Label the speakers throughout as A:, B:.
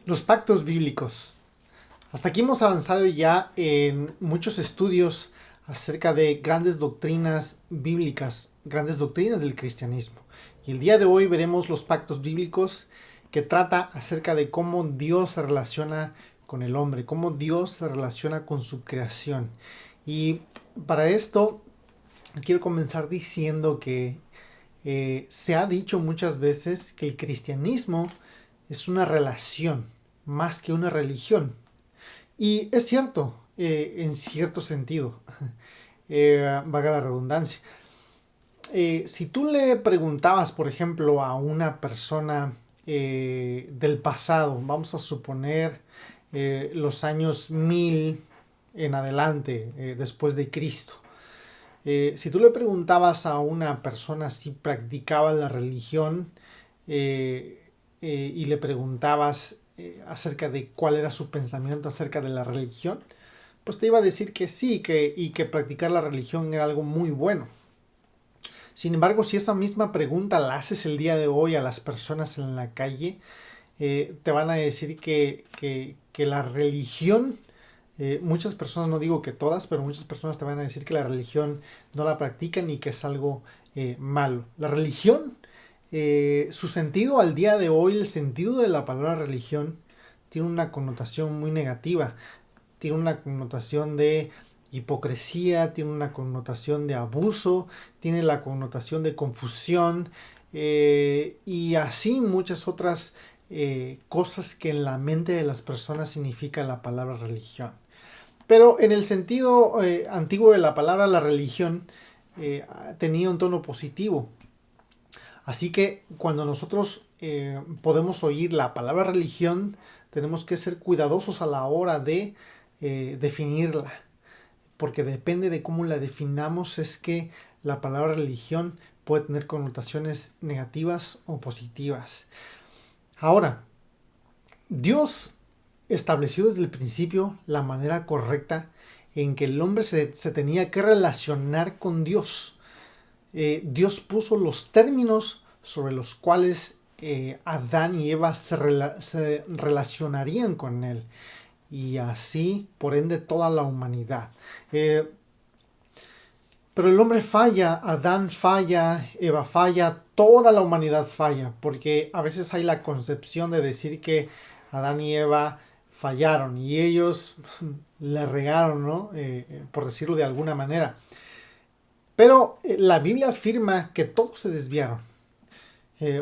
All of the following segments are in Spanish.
A: Los pactos bíblicos. Hasta aquí hemos avanzado ya en muchos estudios acerca de grandes doctrinas bíblicas, grandes doctrinas del cristianismo. Y el día de hoy veremos los pactos bíblicos, que trata acerca de cómo Dios se relaciona con el hombre, cómo Dios se relaciona con su creación. Y para esto quiero comenzar diciendo que se ha dicho muchas veces que el cristianismo es una relación más que una religión. Y es cierto, en cierto sentido, valga la redundancia. Si tú le preguntabas, por ejemplo, a una persona del pasado, vamos a suponer los años 1000 en adelante, después de Cristo, si tú le preguntabas a una persona si practicaba la religión y le preguntabas acerca de cuál era su pensamiento acerca de la religión, pues te iba a decir que sí, y que practicar la religión era algo muy bueno. Sin embargo, si esa misma pregunta la haces el día de hoy a las personas en la calle, te van a decir que la religión, muchas personas, no digo que todas, pero muchas personas te van a decir que la religión no la practican y que es algo malo. La religión, su sentido al día de hoy, el sentido de la palabra religión, tiene una connotación muy negativa. Tiene una connotación de hipocresía, tiene una connotación de abuso, tiene la connotación de confusión y así muchas otras cosas que en la mente de las personas significa la palabra religión. Pero en el sentido antiguo de la palabra, la religión tenía un tono positivo. Así que cuando nosotros podemos oír la palabra religión, tenemos que ser cuidadosos a la hora de definirla, porque depende de cómo la definamos es que la palabra religión puede tener connotaciones negativas o positivas. Ahora, Dios estableció desde el principio la manera correcta en que el hombre se tenía que relacionar con Dios. Dios puso los términos sobre los cuales Adán y Eva se relacionarían con él. Y así, por ende, toda la humanidad. Pero el hombre falla, Adán falla, Eva falla, toda la humanidad falla, porque a veces hay la concepción de decir que Adán y Eva fallaron y ellos le regaron, ¿no? Por decirlo de alguna manera. Pero la Biblia afirma que todos se desviaron.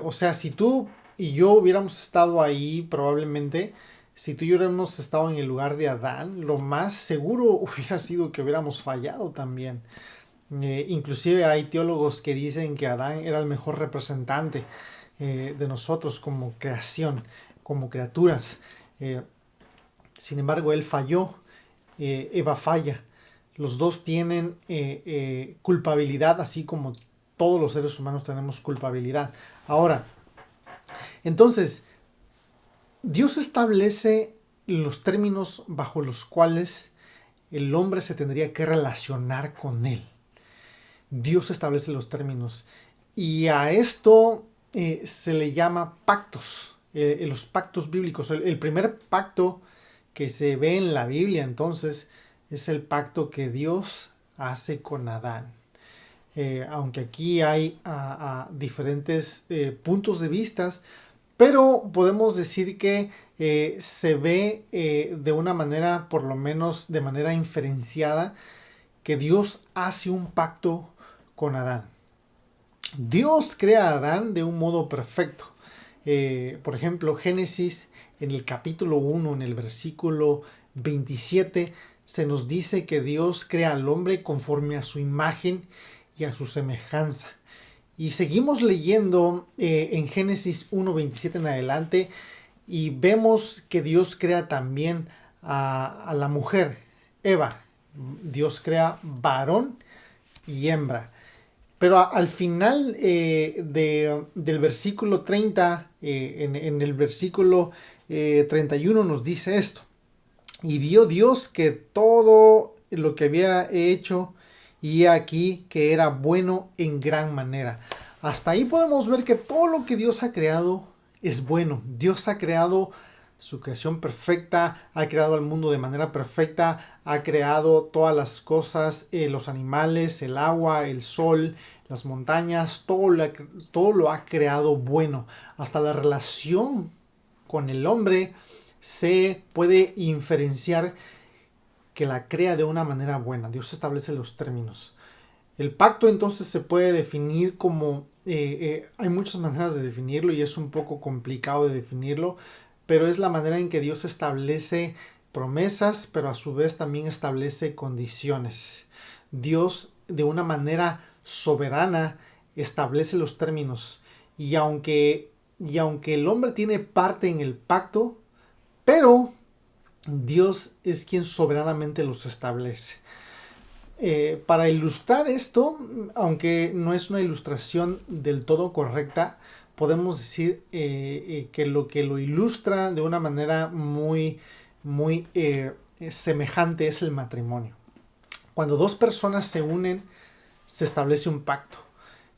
A: O sea, si tú y yo hubiéramos estado ahí, probablemente, si tú y yo hubiéramos estado en el lugar de Adán, lo más seguro hubiera sido que hubiéramos fallado también. Inclusive hay teólogos que dicen que Adán era el mejor representante de nosotros como creación, como criaturas. Eh, Sin embargo, él falló, Eva falla. Los dos tienen culpabilidad, así como todos los seres humanos tenemos culpabilidad. Ahora, entonces, Dios establece los términos bajo los cuales el hombre se tendría que relacionar con él. Dios establece los términos. Y a esto se le llama pactos, los pactos bíblicos. El primer pacto que se ve en la Biblia entonces es el pacto que Dios hace con Adán. Aunque aquí hay diferentes puntos de vista, pero podemos decir que se ve de una manera, por lo menos de manera inferenciada, que Dios hace un pacto con Adán. Dios crea a Adán de un modo perfecto. Por ejemplo, Génesis en el capítulo 1, en el versículo 27, se nos dice que Dios crea al hombre conforme a su imagen y a su semejanza. Y seguimos leyendo en Génesis 1:27 en adelante y vemos que Dios crea también a la mujer, Eva. Dios crea varón y hembra. Pero al final del versículo 30, en el versículo 31 nos dice esto. Y vio Dios que todo lo que había hecho, y aquí que era bueno en gran manera. Hasta ahí podemos ver que todo lo que Dios ha creado es bueno. Dios ha creado su creación perfecta, ha creado al mundo de manera perfecta, ha creado todas las cosas, los animales, el agua, el sol, las montañas, todo lo ha creado bueno. Hasta la relación con el hombre se puede inferenciar que la crea de una manera buena. Dios establece los términos. El pacto entonces se puede definir como, hay muchas maneras de definirlo y es un poco complicado de definirlo, pero es la manera en que Dios establece promesas, pero a su vez también establece condiciones. Dios de una manera soberana establece los términos y aunque el hombre tiene parte en el pacto, pero Dios es quien soberanamente los establece. Para ilustrar esto, aunque no es una ilustración del todo correcta, podemos decir que lo ilustra de una manera muy semejante es el matrimonio. Cuando dos personas se unen, se establece un pacto.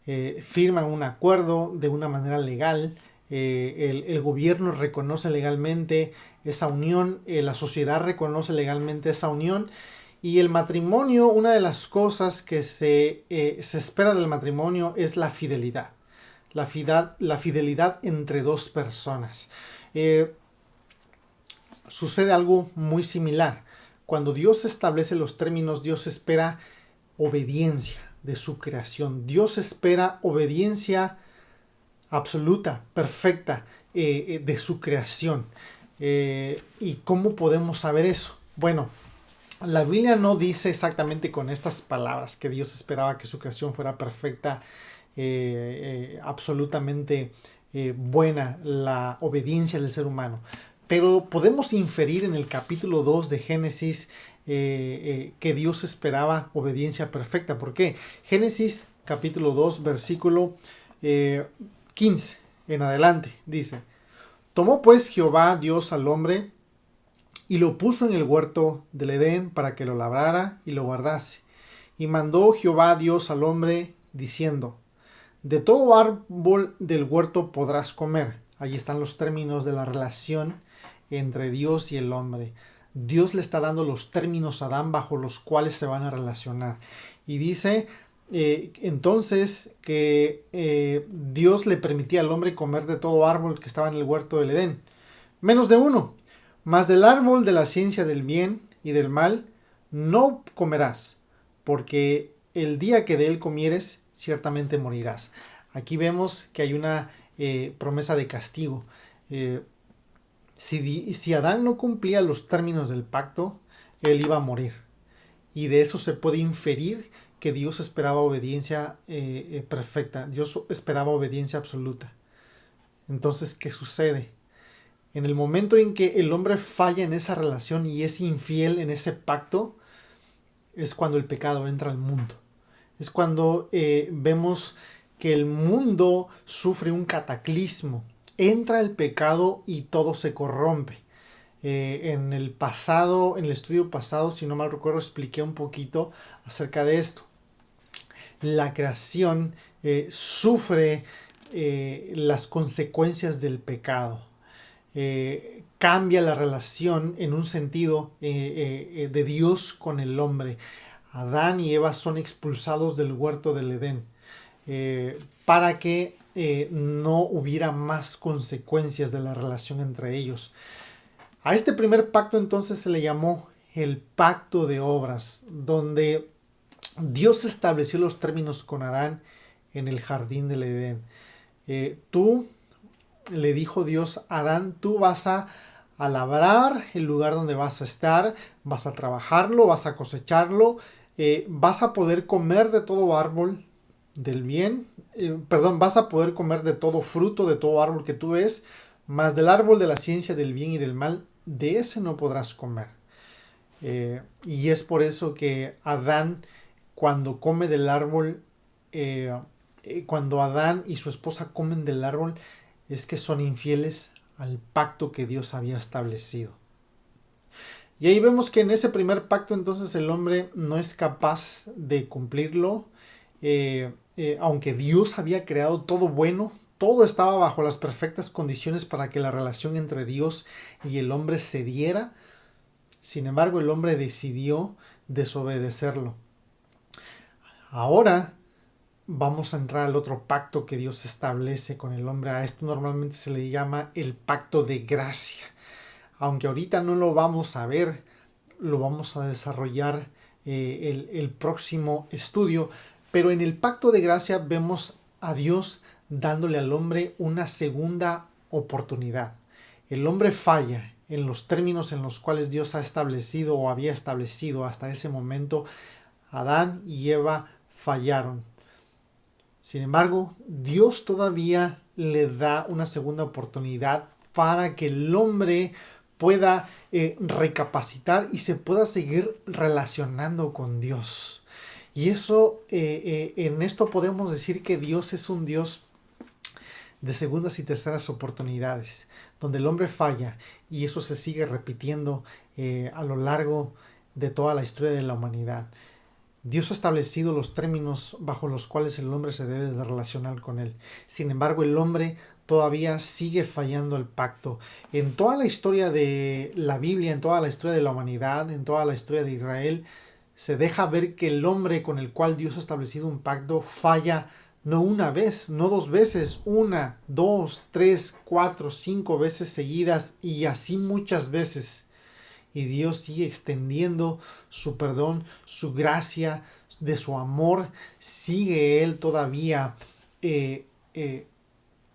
A: Firman un acuerdo de una manera legal. El gobierno reconoce legalmente esa unión, la sociedad reconoce legalmente esa unión. Y el matrimonio, una de las cosas que se espera del matrimonio es la fidelidad. La fidelidad entre dos personas. Sucede algo muy similar. Cuando Dios establece los términos, Dios espera obediencia de su creación. Dios espera obediencia absoluta, perfecta de su creación. ¿Y cómo podemos saber eso? Bueno, la Biblia no dice exactamente con estas palabras que Dios esperaba que su creación fuera perfecta, absolutamente buena, la obediencia del ser humano. Pero podemos inferir en el capítulo 2 de Génesis que Dios esperaba obediencia perfecta. ¿Por qué? Génesis capítulo 2 versículo 15 en adelante dice: Tomó pues Jehová Dios al hombre y lo puso en el huerto del Edén para que lo labrara y lo guardase. Y mandó Jehová Dios al hombre diciendo: De todo árbol del huerto podrás comer. Ahí están los términos de la relación entre Dios y el hombre. Dios le está dando los términos a Adán bajo los cuales se van a relacionar. Y dice entonces que Dios le permitía al hombre comer de todo árbol que estaba en el huerto del Edén, menos de uno. Mas del árbol de la ciencia del bien y del mal no comerás, porque el día que de él comieres, ciertamente morirás. Aquí vemos que hay una promesa de castigo. Si Adán no cumplía los términos del pacto, él iba a morir. Y de eso se puede inferir que Dios esperaba obediencia perfecta. Dios esperaba obediencia absoluta. Entonces, ¿qué sucede? En el momento en que el hombre falla en esa relación y es infiel en ese pacto, es cuando el pecado entra al mundo. Es cuando vemos que el mundo sufre un cataclismo. Entra el pecado y todo se corrompe. En el pasado, en el estudio pasado, si no mal recuerdo, expliqué un poquito acerca de esto. La creación sufre las consecuencias del pecado. Cambia la relación en un sentido de Dios con el hombre. Adán y Eva son expulsados del huerto del Edén para que no hubiera más consecuencias de la relación entre ellos. A este primer pacto entonces se le llamó el pacto de obras, donde Dios estableció los términos con Adán en el jardín del Edén. Le dijo Dios a Adán, tú vas a labrar el lugar donde vas a estar, vas a trabajarlo, vas a cosecharlo, vas a poder comer de todo árbol del bien, vas a poder comer de todo fruto, de todo árbol que tú ves, mas del árbol de la ciencia del bien y del mal, de ese no podrás comer. Y es por eso que Adán, cuando come del árbol, cuando Adán y su esposa comen del árbol, es que son infieles al pacto que Dios había establecido. Y ahí vemos que en ese primer pacto entonces el hombre no es capaz de cumplirlo, aunque Dios había creado todo bueno todo estaba bajo las perfectas condiciones para que la relación entre Dios y el hombre se diera. Sin embargo, el hombre decidió desobedecerlo. Ahora vamos a entrar al otro pacto que Dios establece con el hombre. A esto normalmente se le llama el pacto de gracia. Aunque ahorita no lo vamos a ver, lo vamos a desarrollar el próximo estudio. Pero en el pacto de gracia vemos a Dios dándole al hombre una segunda oportunidad. El hombre falla en los términos en los cuales Dios ha establecido o había establecido hasta ese momento. Adán y Eva fallaron. Sin embargo, Dios todavía le da una segunda oportunidad para que el hombre pueda recapacitar y se pueda seguir relacionando con Dios. Y eso, en esto podemos decir que Dios es un Dios de segundas y terceras oportunidades, donde el hombre falla y eso se sigue repitiendo a lo largo de toda la historia de la humanidad. Dios ha establecido los términos bajo los cuales el hombre se debe de relacionar con él. Sin embargo, el hombre todavía sigue fallando el pacto. En toda la historia de la Biblia, en toda la historia de la humanidad, en toda la historia de Israel, se deja ver que el hombre con el cual Dios ha establecido un pacto falla no una vez, no dos veces, una, dos, tres, cuatro, cinco veces seguidas y así muchas veces. Y Dios sigue extendiendo su perdón, su gracia, de su amor. Sigue Él todavía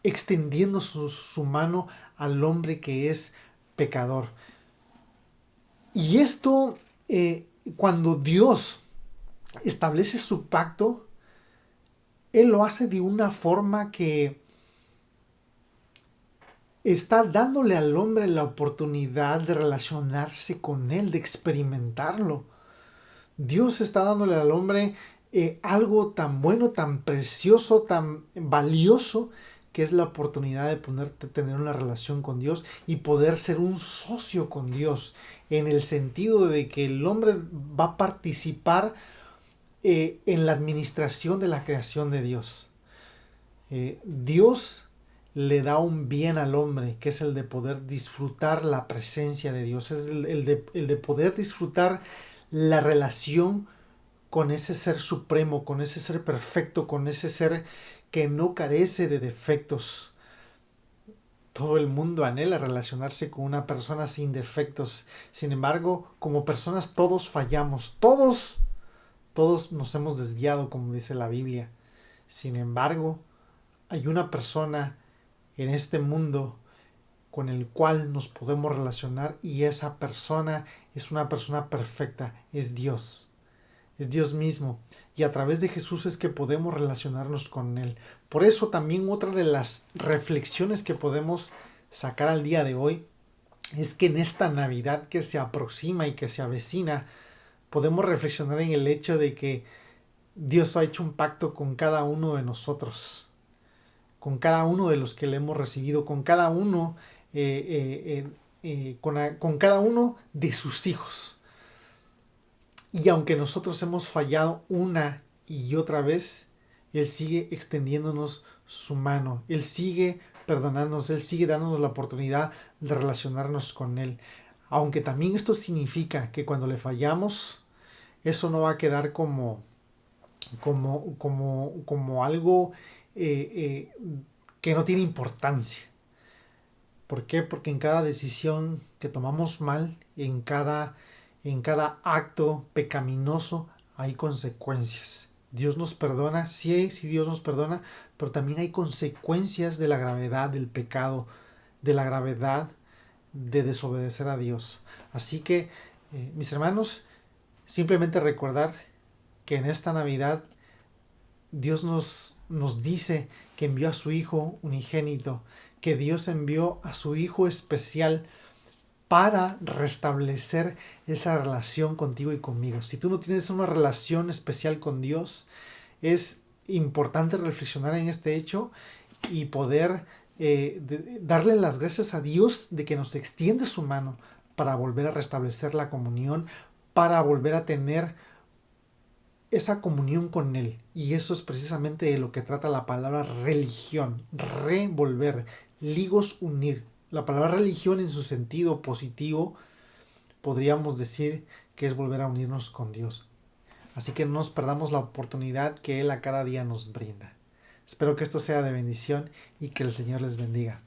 A: extendiendo su mano al hombre que es pecador. Y esto, cuando Dios establece su pacto, Él lo hace de una forma que está dándole al hombre la oportunidad de relacionarse con él, de experimentarlo. Dios está dándole al hombre algo tan bueno, tan precioso, tan valioso, que es la oportunidad de tener una relación con Dios y poder ser un socio con Dios, en el sentido de que el hombre va a participar en la administración de la creación de Dios. Dios le da un bien al hombre, que es el de poder disfrutar la presencia de Dios, es el de poder disfrutar la relación con ese ser supremo, con ese ser perfecto, con ese ser que no carece de defectos. Todo el mundo anhela relacionarse con una persona sin defectos. Sin embargo, como personas todos fallamos, todos nos hemos desviado, como dice la Biblia. Sin embargo, hay una persona en este mundo con el cual nos podemos relacionar y esa persona es una persona perfecta, es Dios mismo y a través de Jesús es que podemos relacionarnos con Él. Por eso también otra de las reflexiones que podemos sacar al día de hoy es que en esta Navidad que se aproxima y que se avecina podemos reflexionar en el hecho de que Dios ha hecho un pacto con cada uno de nosotros, con cada uno de los que le hemos recibido, con cada uno, con cada uno de sus hijos. Y aunque nosotros hemos fallado una y otra vez, Él sigue extendiéndonos su mano, Él sigue perdonándonos, Él sigue dándonos la oportunidad de relacionarnos con Él. Aunque también esto significa que cuando le fallamos, eso no va a quedar como algo que no tiene importancia. ¿Por qué? Porque en cada decisión que tomamos mal, en cada acto pecaminoso, hay consecuencias. Dios nos perdona, sí Dios nos perdona, pero también hay consecuencias de la gravedad del pecado, de la gravedad de desobedecer a Dios. Así que, mis hermanos, simplemente recordar que en esta Navidad Dios nos dice que envió a su Hijo unigénito, que Dios envió a su Hijo especial para restablecer esa relación contigo y conmigo. Si tú no tienes una relación especial con Dios, es importante reflexionar en este hecho y poder darle las gracias a Dios de que nos extiende su mano para volver a restablecer la comunión, para volver a tener esa comunión con Él. Y eso es precisamente de lo que trata la palabra religión. Revolver, ligos, unir. La palabra religión en su sentido positivo podríamos decir que es volver a unirnos con Dios. Así que no nos perdamos la oportunidad que Él a cada día nos brinda. Espero que esto sea de bendición y que el Señor les bendiga.